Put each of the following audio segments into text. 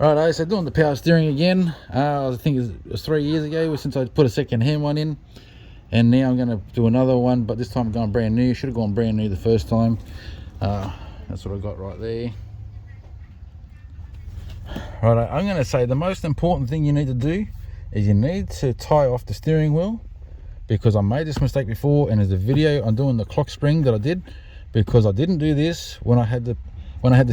Right, so doing the power steering again. I think it was 3 years ago since I put a second hand one in, and now I'm going to do another one, but this time I'm going brand new. Should have gone brand new the first time. That's what I got right there. Right, I'm going to say the most important thing you need to do is you need to tie off the steering wheel, because I made this mistake before, and there's a video on doing the clock spring that I did, because I didn't do this when I had the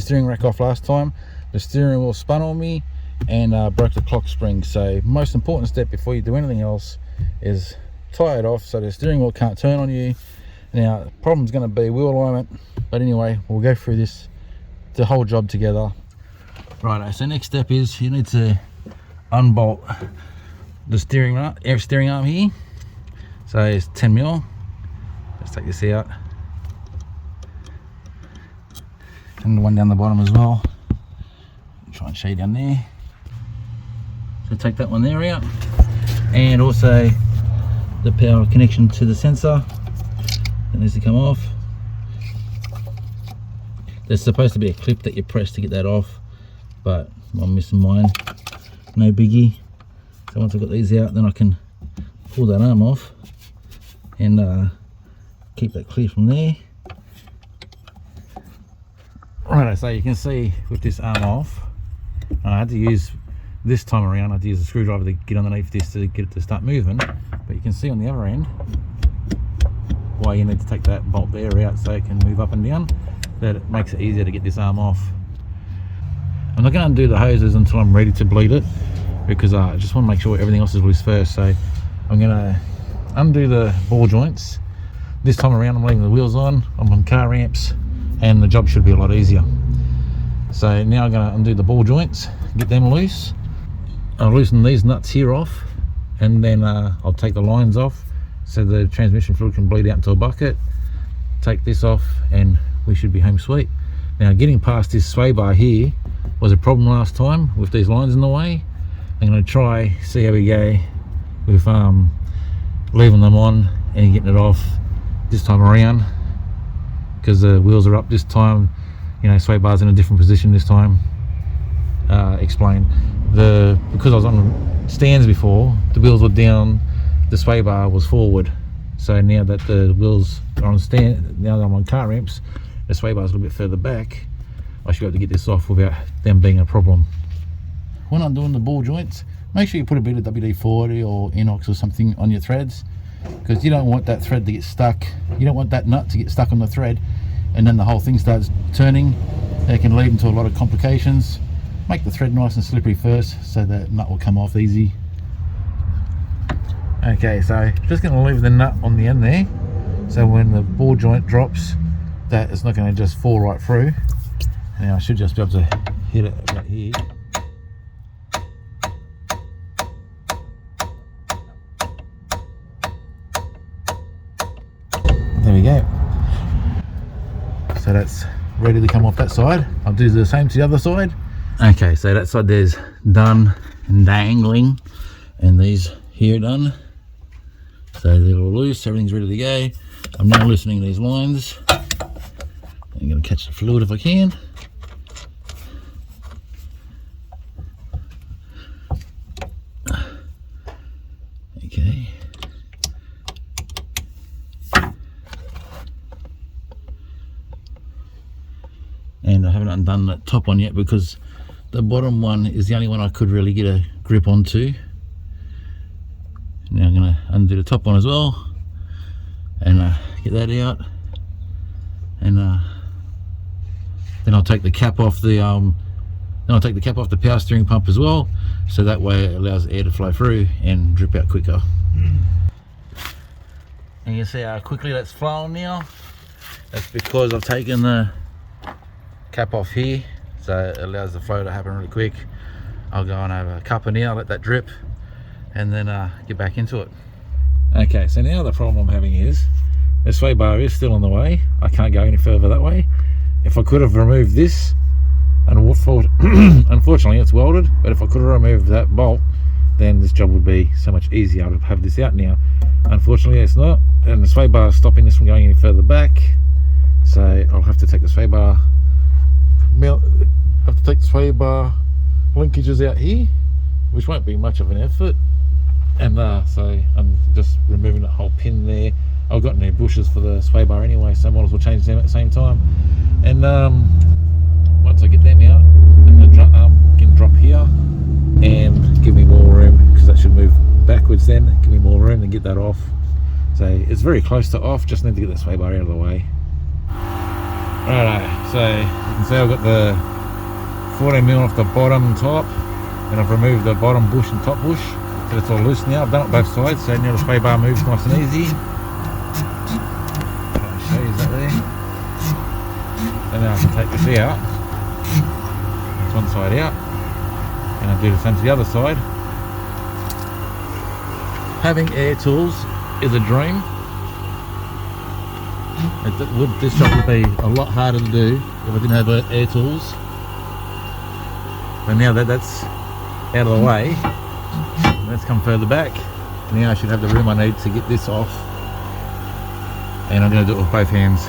steering rack off last time. The steering wheel spun on me and broke the clock spring. So most important step before you do anything else is tie it off so the steering wheel can't turn on you. Now the problem's going to be wheel alignment, but anyway, we'll go through the whole job together. Right, so next step is you need to unbolt the steering arm here. So it's 10mm. Let's take this out, and the one down the bottom as well. Try and show you down there. So take that one there out, and also the power connection to the sensor that needs to come off. There's supposed to be a clip that you press to get that off, but I'm missing mine. No biggie. So once I've got these out, then I can pull that arm off and keep that clear from there. Right, so you can see with this arm off, I had to use, this time around I had to use a screwdriver to get underneath this to get it to start moving, but you can see on the other end why you need to take that bolt there out so it can move up and down. That it makes it easier to get this arm off. I'm not going to undo the hoses until I'm ready to bleed it, because I just want to make sure everything else is loose first. So I'm going to undo the ball joints. This time around I'm leaving the wheels on car ramps, and the job should be a lot easier. So now I'm going to undo the ball joints, get them loose. I'll loosen these nuts here off, and then I'll take the lines off so the transmission fluid can bleed out into a bucket. Take this off and we should be home sweet. Now getting past this sway bar here was a problem last time with these lines in the way. I'm going to see how we go with leaving them on and getting it off this time around, because the wheels are up this time. You know, sway bar's in a different position this time. Because I was on stands before, the wheels were down, the sway bar was forward. So now that the wheels are on stand, now that I'm on car ramps, the sway bar's a little bit further back. I should be able to get this off without them being a problem. When I'm doing the ball joints, make sure you put a bit of WD-40 or inox or something on your threads, because you don't want that thread to get stuck. You don't want that nut to get stuck on the thread, and then the whole thing starts turning. It can lead into a lot of complications. Make the thread nice and slippery first, so that nut will come off easy. Okay, so just going to leave the nut on the end there, so when the ball joint drops, that it's not going to just fall right through. Now I should just be able to hit it right here. There we go. So that's ready to come off that side. I'll do the same to the other side. Okay, so that side there's done and dangling, and these here done. So they're all loose, everything's ready to go. I'm now loosening these lines. I'm going to catch the fluid if I can. Okay. And I haven't undone that top one yet, because the bottom one is the only one I could really get a grip onto. Now I'm going to undo the top one as well, and get that out, and then I'll take the cap off the power steering pump as well, so that way it allows air to flow through and drip out quicker. And you can see how quickly that's flowing now. That's because I've taken the cap off here, so it allows the flow to happen really quick. I'll go and have a cuppa now, let that drip, and then get back into it. Okay, so now the problem I'm having is the sway bar is still in the way. I can't go any further that way. If I could have removed this, and unfortunately it's welded, but if I could have removed that bolt, then this job would be so much easier. I would have this out now. Unfortunately it's not, and the sway bar is stopping this from going any further back, so I'll have to take the sway bar linkages out here, which won't be much of an effort. And so I'm just removing that whole pin there. I've got new bushes for the sway bar anyway, so I might as well change them at the same time. And once I get them out, then the can drop here and give me more room, because that should move backwards then, give me more room and get that off. So it's very close to off, just need to get the sway bar out of the way. Righto, so you can see I've got the 14mm off the bottom and top, and I've removed the bottom bush and top bush, so it's all loose now. I've done it both sides, so now the sway bar moves nice and easy. I'll show you that there. And then I can take this out. That's one side out, and I'll do the same to the other side. Having air tools is a dream. This job would be a lot harder to do if I didn't have air tools. But now that that's out of the way, let's come further back. Now I should have the room I need to get this off, and I'm going to do it with both hands.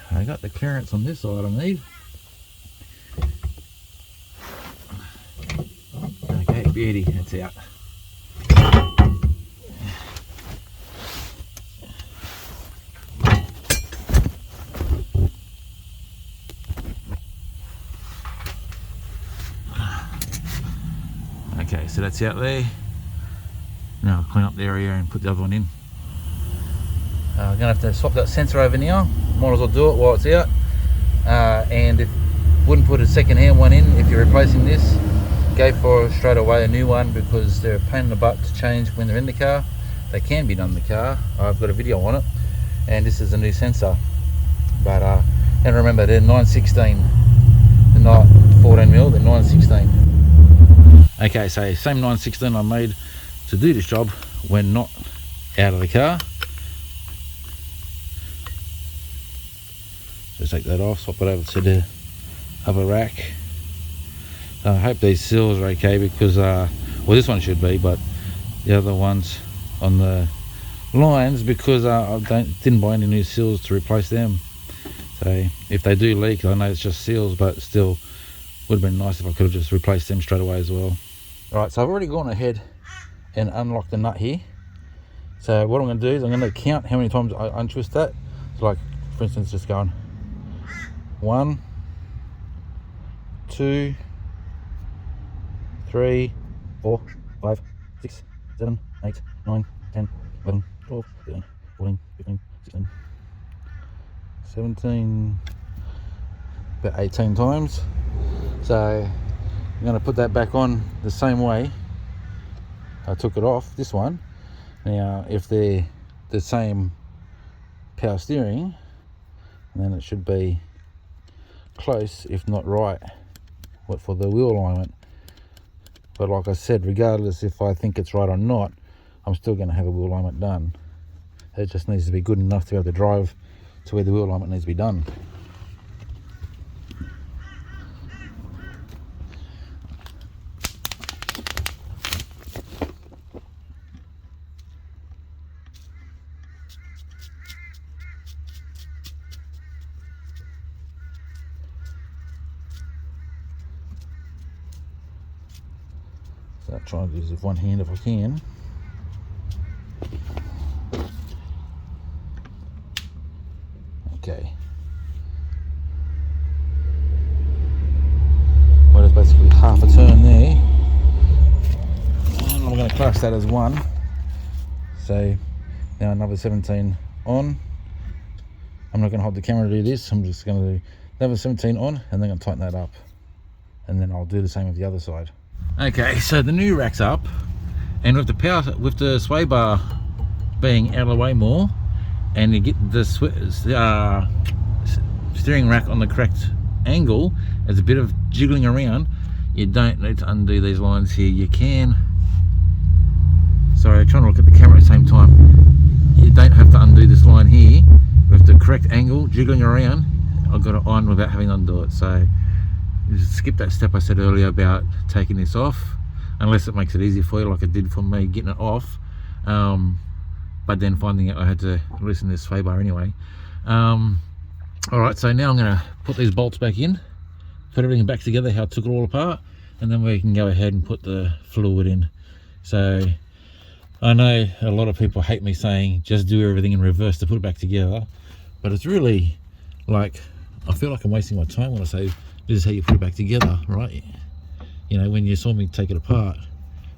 I got the clearance on this side I need. Okay, beauty, that's out. Okay, so that's out there. Now I'll clean up the area and put the other one in. I'm going to have to swap that sensor over now. Might as well do it while it's out. And if wouldn't put a second hand one in if you're replacing this, go for straight away a new one, because they're a pain in the butt to change when they're in the car. They can be done in the car. I've got a video on it, and this is a new sensor. But and remember, they're 916. They're not 14mm, they're 916. Okay, so same 916 I made to do this job when not out of the car. Just take that off, swap it over to the other rack. I hope these seals are okay, because well, this one should be, but the other ones on the lines, because I didn't buy any new seals to replace them. So if they do leak, I know it's just seals, but still would have been nice if I could have just replaced them straight away as well. Right, so I've already gone ahead and unlocked the nut here. So what I'm going to do is I'm going to count how many times I untwist that. So like, for instance, just going 1, 2, 3, 4, 5, 6, 7, 8, 9, 10, 11, 12, 13, 14, 15, 16, 17, about 18 times. So I'm going to put that back on the same way I took it off, this one. Now if they're the same power steering, then it should be close, if not right, for the wheel alignment. But like I said, regardless if I think it's right or not, I'm still going to have a wheel alignment done. It just needs to be good enough to be able to drive to where the wheel alignment needs to be done. So I'll try and do this with one hand if I can. Okay. Well, there's basically half a turn there. And I'm going to class that as one. So now another 17 on. I'm not going to hold the camera to do this. I'm just going to do another 17 on, and then I'm going to tighten that up. And then I'll do the same with the other side. Okay, so the new rack's up, and with the sway bar being out of the way more, and you get the steering rack on the correct angle, there's a bit of jiggling around. You don't need to undo these lines here. You can, sorry, I'm trying to look at the camera at the same time. you don't have to undo this line here with the correct angle jiggling around. I've got it on without having to undo it. So just skip that step I said earlier about taking this off, unless it makes it easier for you like it did for me getting it off. But then finding out I had to loosen this sway bar anyway. Alright, so now I'm going to put these bolts back in, put everything back together how I took it all apart, and then we can go ahead and put the fluid in. So I know a lot of people hate me saying just do everything in reverse to put it back together, but it's really like, I feel like I'm wasting my time when I say this is how you put it back together, right? You know, when you saw me take it apart.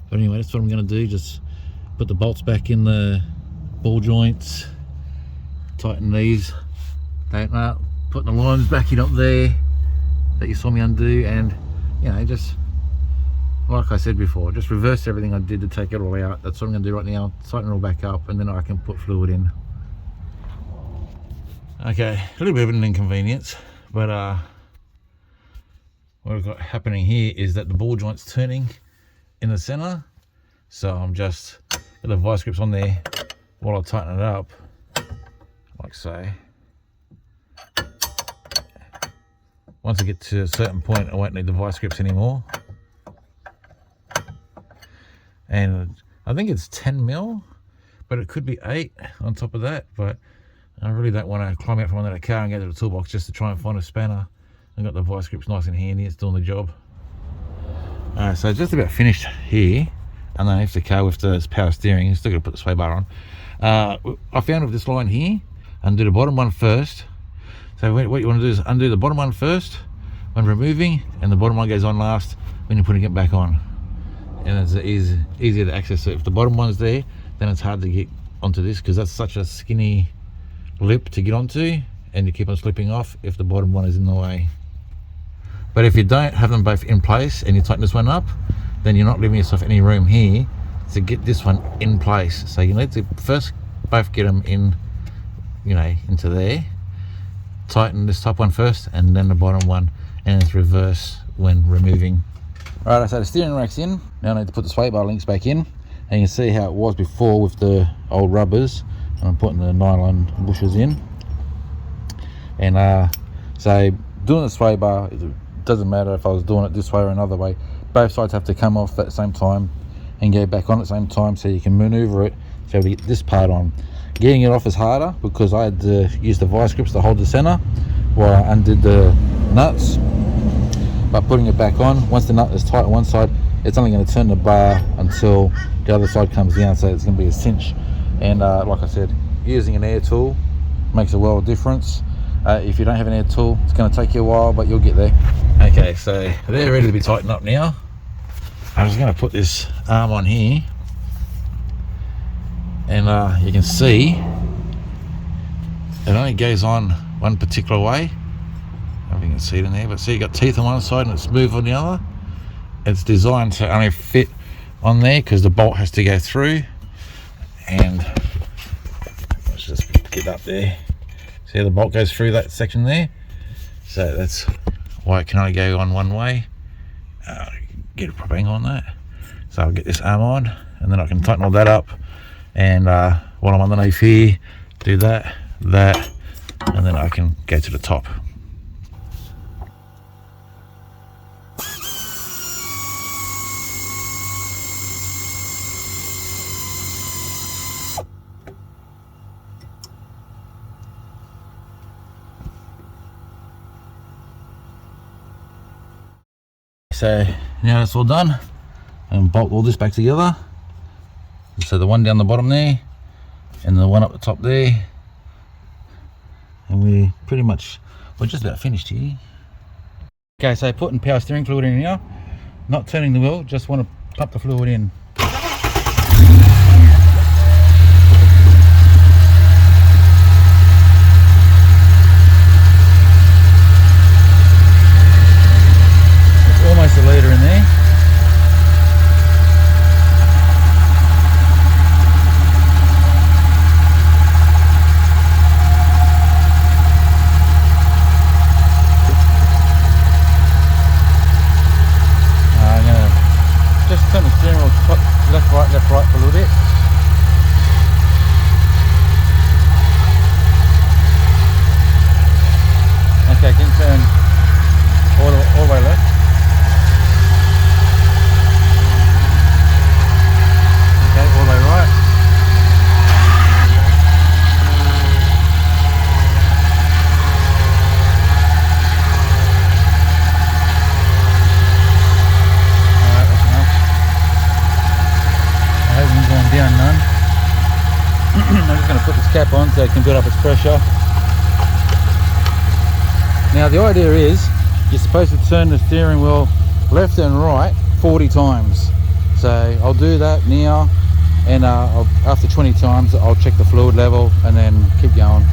But anyway, that's what I'm going to do, just put the bolts back in the ball joints, tighten these, tighten up, put the lines back in up there that you saw me undo, and you know, just like I said before, just reverse everything I did to take it all out. That's what I'm going to do right now, tighten it all back up, and then I can put fluid in. Okay, a little bit of an inconvenience, but what we've got happening here is that the ball joint's turning in the center, so I'm just got the vice grips on there while I tighten it up, like so. Once I get to a certain point, I won't need the vice grips anymore. And I think it's 10 mil, but it could be 8 on top of that. But I really don't want to climb out from under the car and go to the toolbox just to try and find a spanner. I've got the vice grips nice and handy, it's doing the job. Alright, so just about finished here. Underneath the car with the power steering, still got to put the sway bar on. I found with this line here, undo the bottom one first. So what you want to do is undo the bottom one first when removing, and the bottom one goes on last when you're putting it back on. And it's easier to access. So if the bottom one's there, then it's hard to get onto this because that's such a skinny lip to get onto, and you keep on slipping off if the bottom one is in the way. But if you don't have them both in place and you tighten this one up, then you're not leaving yourself any room here to get this one in place. So you need to first both get them in, you know, into there. Tighten this top one first and then the bottom one, and it's reverse when removing. Alright, so the steering rack's in. Now I need to put the sway bar links back in, and you can see how it was before with the old rubbers. I'm putting the nylon bushers in, and so doing the sway bar, it doesn't matter if I was doing it this way or another way. Both sides have to come off at the same time and go back on at the same time, so you can maneuver it to get this part on. Getting it off is harder because I had to use the vice grips to hold the center while I undid the nuts. But putting it back on, once the nut is tight on one side, it's only going to turn the bar until the other side comes down, so it's going to be a cinch. And like I said, using an air tool makes a world of difference. If you don't have an air tool, it's going to take you a while, but you'll get there. Okay, so they're ready to be tightened up now. I'm just going to put this arm on here, and you can see it only goes on one particular way. I don't know if you can see it in there, but see, you got teeth on one side and it's smooth on the other. It's designed to only fit on there because the bolt has to go through. And let's just get up there. See, the bolt goes through that section there, so that's why it can only go on one way. Get a proper angle on that. So I'll get this arm on, and then I can tighten all that up, and while I'm underneath here, do that, and then I can go to the top. So now it's all done, and bolt all this back together. So the one down the bottom there, and the one up the top there, and we're just about finished here. Okay, so putting power steering fluid in here, not turning the wheel, just want to pump the fluid in. Almost a litre in there. I'm going to just turn the steering wheel left, right for a little bit. Okay, can you turn all the way left? Okay, all the way right. Alright, that's enough. I haven't gone down none. I'm just going to put this cap on so it can build up its pressure. Now the idea is you're supposed to turn the steering wheel left and right 40 times. So I'll do that now, and after 20 times I'll check the fluid level and then keep going.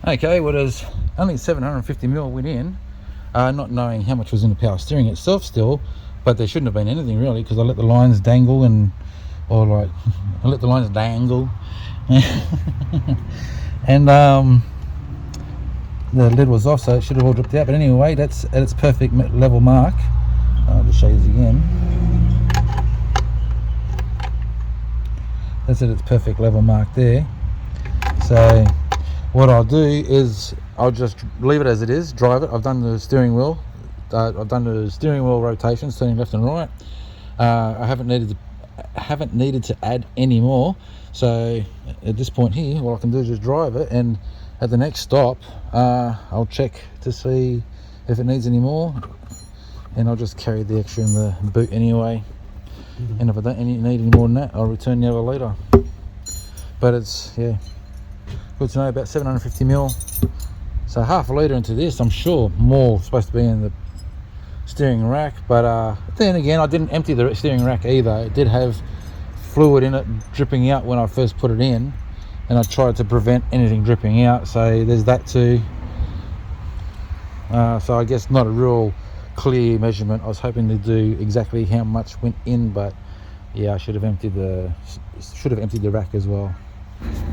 Okay, well there's only 750ml went in, not knowing how much was in the power steering itself still, but there shouldn't have been anything really because I let the lines dangle I let the lines dangle and the lid was off, so it should have all dripped out. But anyway, that's at its perfect level mark. I'll just show you this again. That's at its perfect level mark there. So what I'll do is I'll just leave it as it is, drive it. I've done the steering wheel. I've done the steering wheel rotations, turning left and right. I haven't needed to add any more. So at this point here, what I can do is just drive it, and at the next stop I'll check to see if it needs any more, and I'll just carry the extra in the boot anyway. And if I don't need any more than that, I'll return the other later. But it's, yeah, good to know. About 750ml, so half a litre into this. I'm sure more supposed to be in the steering rack, but then again, I didn't empty the steering rack either. It did have fluid in it dripping out when I first put it in, and I tried to prevent anything dripping out, so there's that too. So I guess not a real clear measurement. I was hoping to do exactly how much went in, but yeah, I should have emptied the rack as well.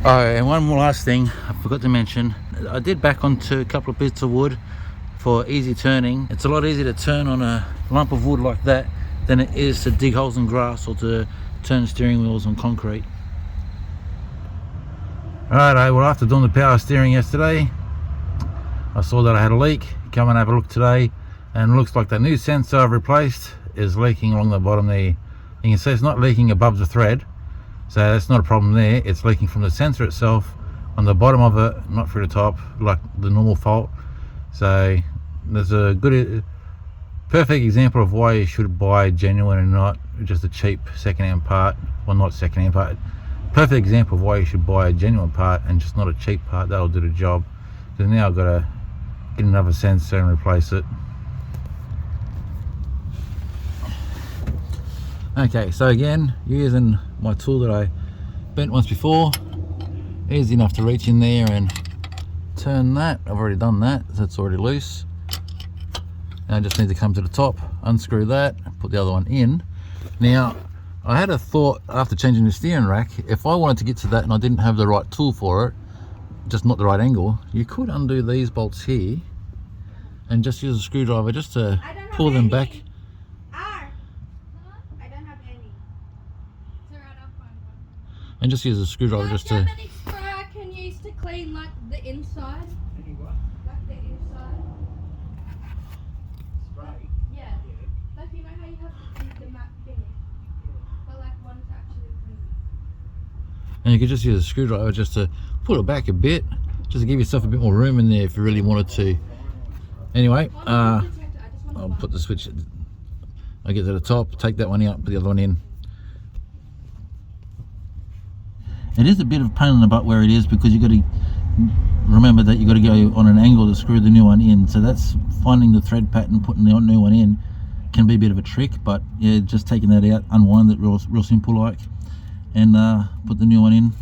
Oh, and one more last thing I forgot to mention. I did back onto a couple of bits of wood for easy turning. It's a lot easier to turn on a lump of wood like that than it is to dig holes in grass or to turn steering wheels on concrete. Alright, well, after doing the power steering yesterday, I saw that I had a leak. Come and have a look today, and it looks like the new sensor I've replaced is leaking along the bottom there. You can see it's not leaking above the thread, so that's not a problem there. It's leaking from the sensor itself on the bottom of it, not through the top like the normal fault. So there's a good, perfect example of why you should buy genuine and not just a cheap second-hand part. Well, not second-hand part. Perfect example of why you should buy a genuine part and just not a cheap part. That'll do the job. So now I've got to get another sensor and replace it. Okay, so again, using my tool that I bent once before, easy enough to reach in there and turn that. I've already done that, so it's already loose. And I just need to come to the top, unscrew that, put the other one in. Now, I had a thought after changing the steering rack, if I wanted to get to that and I didn't have the right tool for it, just not the right angle, you could undo these bolts here and just use a screwdriver just to pull them back. I don't have any. And just use a screwdriver just to... Any spray I can use to clean like the inside? Any what? Like the inside? Spray? Yeah. Like you know how you have the mat finish? But like one to actually clean. And you could just use a screwdriver just to pull it back a bit, just to give yourself a bit more room in there if you really wanted to. Anyway, I'll put the switch, I get to the top, take that one out, put the other one in. It is a bit of a pain in the butt where it is, because you've got to remember that you've got to go on an angle to screw the new one in. So that's finding the thread pattern, putting the new one in can be a bit of a trick, but yeah, just taking that out, unwind it real simple like, and put the new one in.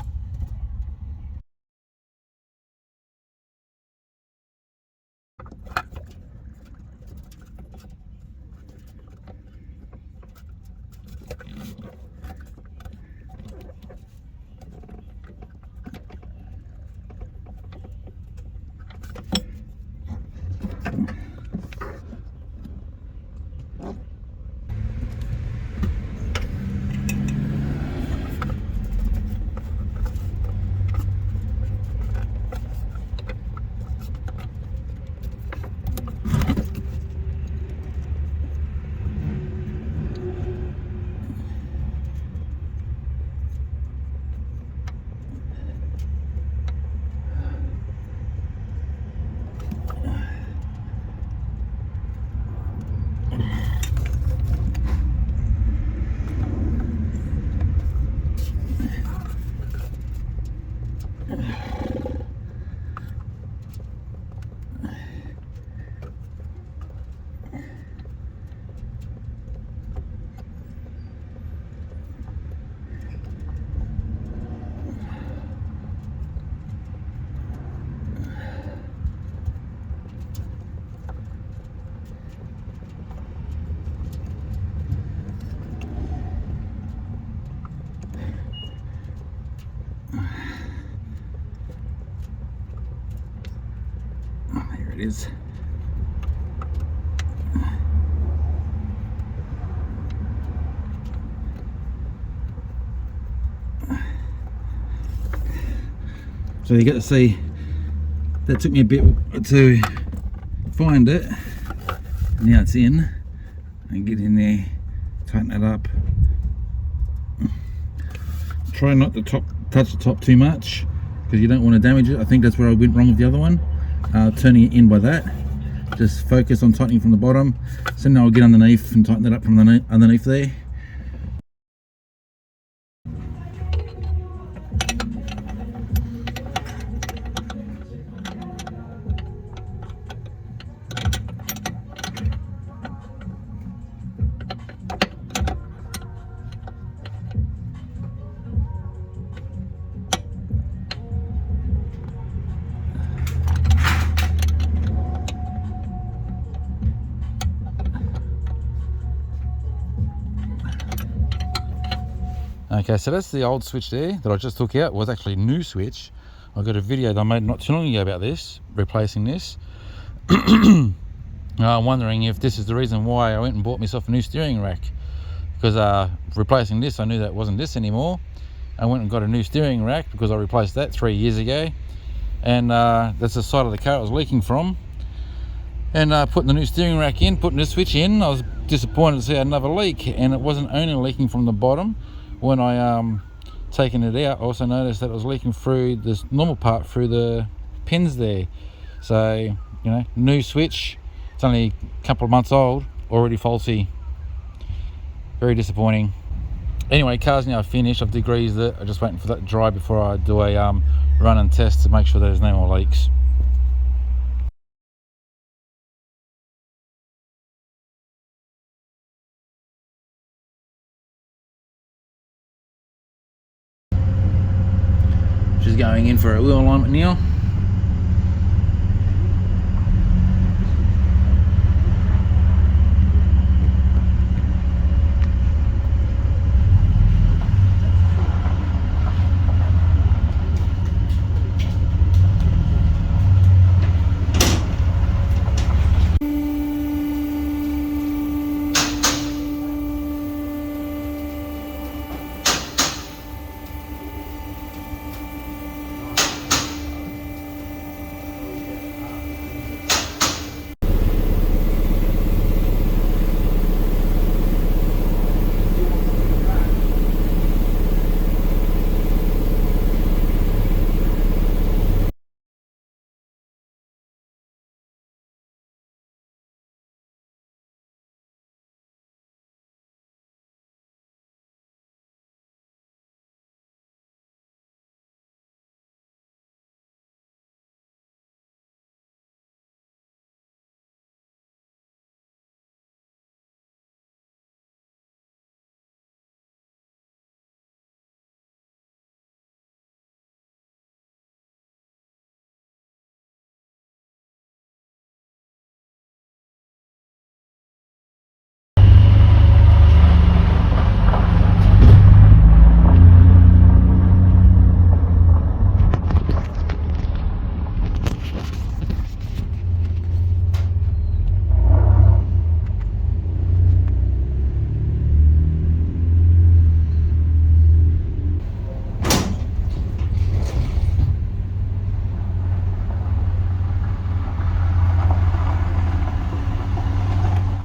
it is. So you get to see, that took me a bit to find it. Now it's in, and get in there, tighten it up. Try not to touch the top too much, because you don't want to damage it. I think that's where I went wrong with the other one, turning it in by that. Just focus on tightening from the bottom. So now I'll get underneath and tighten it up from underneath there. Okay, so that's the old switch there that I just took out. It was actually a new switch. I got a video that I made not too long ago about this, replacing this. I'm wondering if this is the reason why I went and bought myself a new steering rack, because replacing this, I knew that wasn't this anymore. I went and got a new steering rack because I replaced that 3 years ago, and that's the side of the car it was leaking from. And putting the new steering rack in, putting this switch in, I was disappointed to see another leak, and it wasn't only leaking from the bottom. When I taken it out, I also noticed that it was leaking through this normal part, through the pins there. So, you know, new switch, it's only a couple of months old, already faulty. Very disappointing. Anyway, car's now finished. I've degreased it. I'm just waiting for that to dry before I do a run and test to make sure there's no more leaks. She's going in for a wheel alignment now.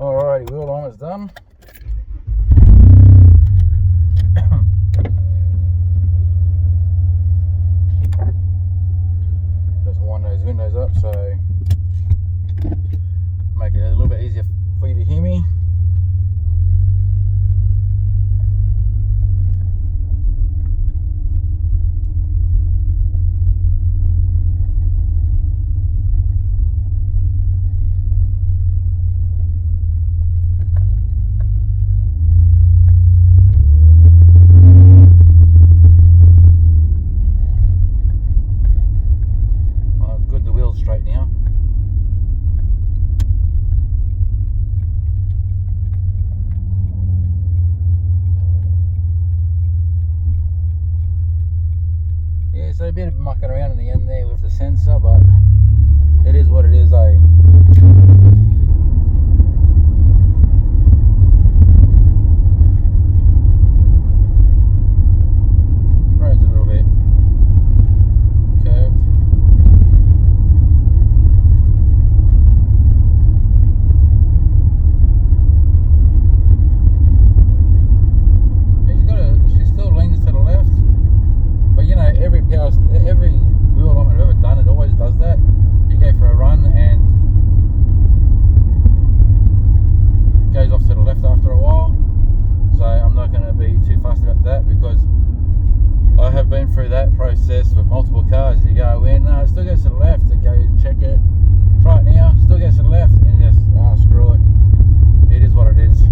Alrighty, wheel alignment's done. Just wind those windows up so make it a little bit easier for you to hear me. Straight now. Yeah, so a bit of mucking around in the end there with the sensor, but it is what it is, eh? Road's a little bit curved. She still leans to the left, but you know, every wheel alignment I've ever done, it always does that. You go for a run and it goes off to the left after a while. So I'm not going to be too fussed about that, because I have been through that process with multiple cars. You go in, no, it still goes to the left, to go check it, try it now, still goes to the left, and just, screw it. It is what it is.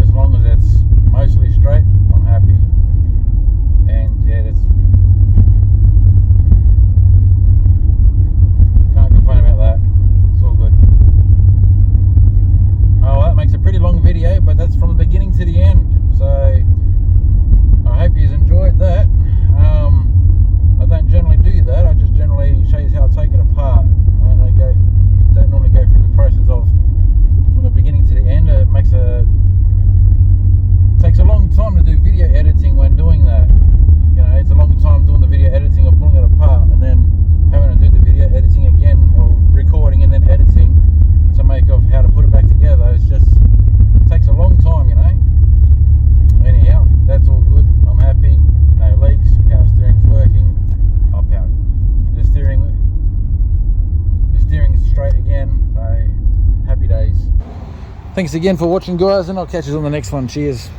As long as it's mostly straight, I'm happy. And yeah, that's, can't complain about that. It's all good. Oh, well, that makes a pretty long video, but that's from the beginning to the end. So I hope you enjoyed that. I don't generally do that. I just generally show you how I take it apart. I don't normally go through the process of from the beginning to the end. It takes a long time to do video editing when doing that. You know, it's a long time doing the video editing or pulling it apart and then having to do the video editing again, or recording and then editing to make of how to put it back together. It takes a long time, you know. Anyhow, that's all good. I'm happy. No leaks. Power steering's working. The steering's straight again. So happy days. Thanks again for watching, guys, and I'll catch you on the next one. Cheers.